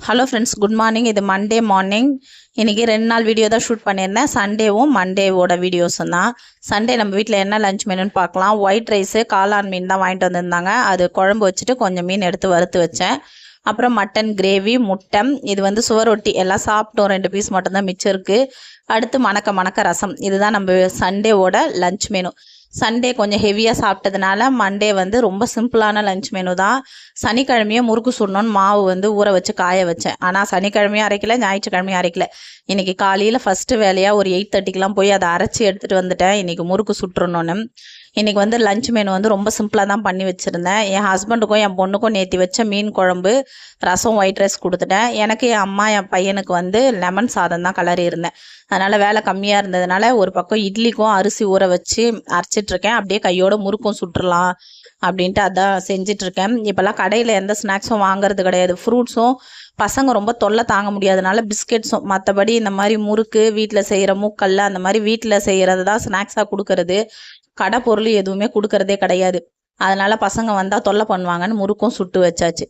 Hello friends, good morning. இது Monday morning. இன்றைக்கி 2 நாள் வீடியோ தான் ஷூட் பண்ணியிருந்தேன். சண்டேவும் மண்டேவோட வீடியோஸும் தான். சண்டே நம்ம வீட்டில் என்ன லஞ்ச் மெனுன்னு பார்க்கலாம். ஒயிட் ரைஸு, காளான் மீன் தான் வாங்கிட்டு வந்திருந்தாங்க. அது குழம்பு வச்சுட்டு கொஞ்சம் மீன் எடுத்து வறுத்து வச்சேன். அப்புறம் மட்டன் கிரேவி, முட்டை. இது வந்து சுவரொட்டி எல்லாம் சாப்பிட்டோம். 2 பீஸ் மட்டும்தான் மிச்சம் இருக்குது. அடுத்து மணக்க ரசம். இதுதான் நம்ம சண்டேவோட லஞ்ச் மெனு. சண்டே கொஞ்சம் ஹெவியாக சாப்பிட்டதுனால மண்டே வந்து ரொம்ப சிம்பிளான லஞ்ச் மெனு தான். சனிக்கிழமையும் முறுக்கு சுடணும்னு மாவு வந்து ஊற வச்சு காய வச்சேன். ஆனால் சனிக்கிழமையும் அரைக்கல, ஞாயிற்றுக்கிழமையும் அரைக்கல. இன்றைக்கி காலையில் ஃபஸ்ட்டு வேலையாக ஒரு 8:30க்கெலாம் போய் அதை அரைச்சி எடுத்துகிட்டு வந்துட்டேன். இன்றைக்கி முறுக்கு சுட்டுறணுன்னு. இன்றைக்கி வந்து லஞ்ச் மெனு வந்து ரொம்ப சிம்பிளாக தான் பண்ணி வச்சுருந்தேன். என் ஹஸ்பண்டுக்கும் என் பொண்ணுக்கும் நேற்று வச்ச மீன் குழம்பு, ரசம், ஒயிட் ரைஸ் கொடுத்துட்டேன். எனக்கு என் அம்மா என் பையனுக்கு வந்து லெமன் சாதம் தான் கலரி இருந்தேன். அதனால் வேலை கம்மியாக இருந்ததுனால ஒரு பக்கம் இட்லிக்கும் அரிசி ஊற வச்சு அரைச்சிட்ருக்கேன். அப்படியே கையோட முறுக்கும் சுட்டுறலாம் அப்படின்ட்டு அதான் செஞ்சிட்ருக்கேன். இப்போல்லாம் கடையில் எந்த ஸ்நாக்ஸும் வாங்குறது கிடையாது. ஃப்ரூட்ஸும் பசங்க ரொம்ப தொல்லை தாங்க முடியாதனால பிஸ்கெட்ஸும், மற்றபடி இந்த மாதிரி முறுக்கு வீட்டில் செய்கிற மூக்கல்ல அந்த மாதிரி வீட்டில் செய்கிறது தான் ஸ்நாக்ஸாக கொடுக்கறது. கடை பொருள் எதுவுமே கொடுக்கறதே கிடையாது. அதனால் பசங்க வந்தால் தொல்லை பண்ணுவாங்கன்னு முறுக்கும் சுட்டு வச்சாச்சு.